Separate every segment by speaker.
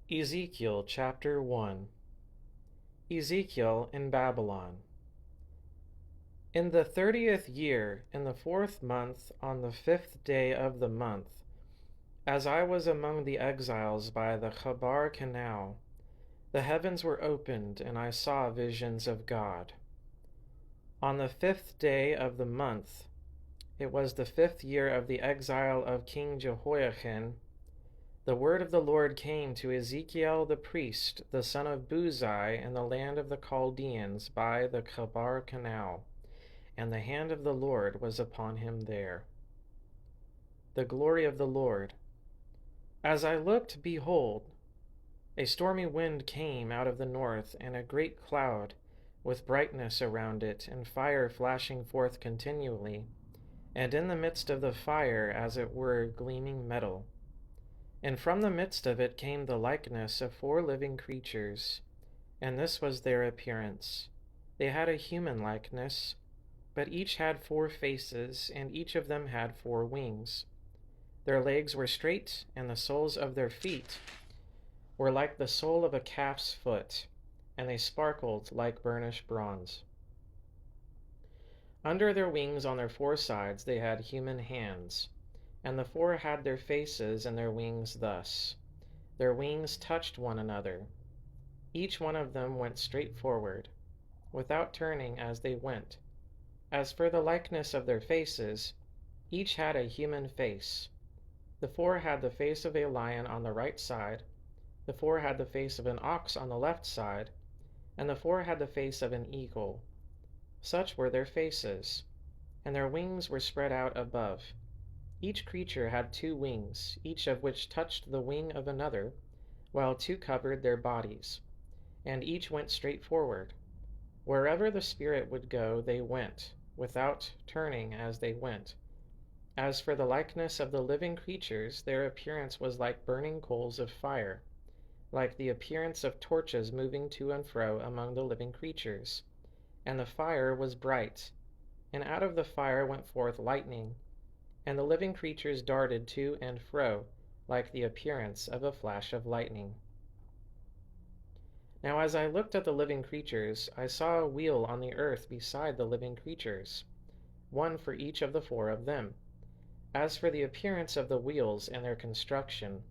Speaker 1: Ezekiel chapter 1. Ezekiel in Babylon. In the 30th year, in the 4th month, on the 5th day of the month, as I was among the exiles by the Chabar canal, the heavens were opened, and I saw visions of God. On the 5th day of the month, it was the 5th year of the exile of King Jehoiachin, the word of the Lord came to Ezekiel the priest, the son of Buzi, in the land of the Chaldeans by the Chabar canal, and the hand of the Lord was upon him there. The glory of the Lord. As I looked, behold, a stormy wind came out of the north, and a great cloud, with brightness around it, and fire flashing forth continually, and in the midst of the fire, as it were, gleaming metal. And from the midst of it came the likeness of 4 living creatures, and this was their appearance. They had a human likeness, but each had 4 faces, and each of them had 4 wings. Their legs were straight, and the soles of their feet were like the sole of a calf's foot, and they sparkled like burnished bronze. Under their wings on their 4 sides they had human hands, and the 4 had their faces and their wings thus. Their wings touched one another. Each one of them went straight forward, without turning as they went. As for the likeness of their faces, each had a human face. The 4 had the face of a lion on the right side, the 4 had the face of an ox on the left side, and the 4 had the face of an eagle. Such were their faces, and their wings were spread out above. Each creature had 2 wings, each of which touched the wing of another, while 2 covered their bodies, and each went straight forward. Wherever the Spirit would go, they went, without turning as they went. As for the likeness of the living creatures, their appearance was like burning coals of fire, like the appearance of torches moving to and fro among the living creatures. And the fire was bright, and out of the fire went forth lightning, and the living creatures darted to and fro, like the appearance of a flash of lightning. Now as I looked at the living creatures, I saw a wheel on the earth beside the living creatures, one for each of the 4 of them. As for the appearance of the wheels and their construction,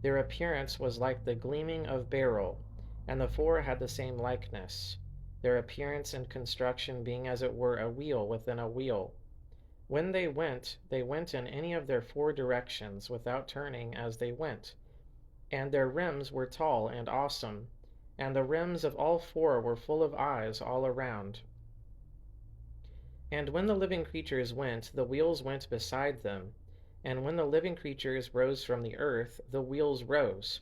Speaker 1: their appearance was like the gleaming of beryl, and the 4 had the same likeness, their appearance and construction being as it were a wheel within a wheel. When they went in any of their 4 directions, without turning as they went. And their rims were tall and awesome, and the rims of all 4 were full of eyes all around. And when the living creatures went, the wheels went beside them, and when the living creatures rose from the earth, the wheels rose.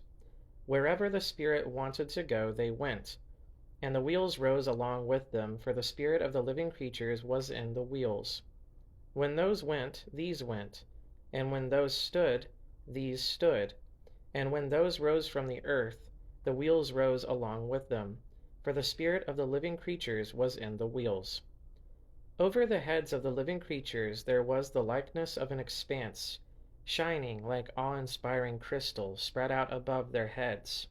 Speaker 1: Wherever the Spirit wanted to go, they went, and the wheels rose along with them, for the spirit of the living creatures was in the wheels. When those went, these went, and when those stood, these stood, and when those rose from the earth, the wheels rose along with them, for the spirit of the living creatures was in the wheels. Over the heads of the living creatures there was the likeness of an expanse, shining like awe-inspiring crystal spread out above their heads.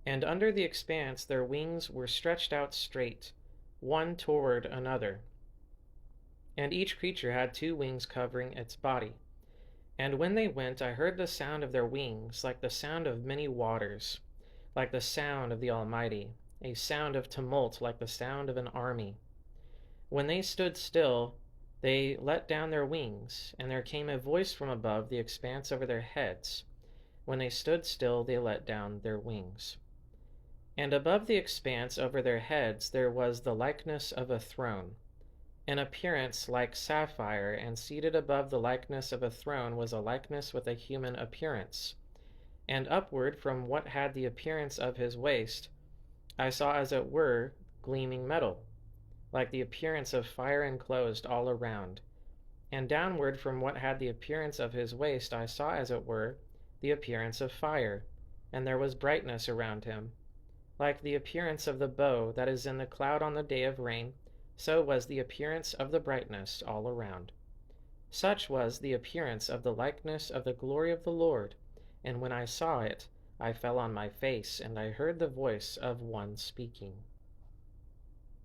Speaker 1: And under the expanse their wings were stretched out straight, one toward another. And each creature had 2 wings covering its body. And when they went, I heard the sound of their wings, like the sound of many waters, like the sound of the Almighty, a sound of tumult, like the sound of an army. When they stood still, they let down their wings, and there came a voice from above the expanse over their heads. When they stood still, they let down their wings. And above the expanse over their heads there was the likeness of a throne, an appearance like sapphire, and seated above the likeness of a throne was a likeness with a human appearance. And upward from what had the appearance of his waist, I saw as it were gleaming metal, like the appearance of fire enclosed all around. And downward from what had the appearance of his waist, I saw as it were the appearance of fire, and there was brightness around him. Like the appearance of the bow that is in the cloud on the day of rain, so was the appearance of the brightness all around. Such was the appearance of the likeness of the glory of the Lord, and when I saw it, I fell on my face, and I heard the voice of one speaking.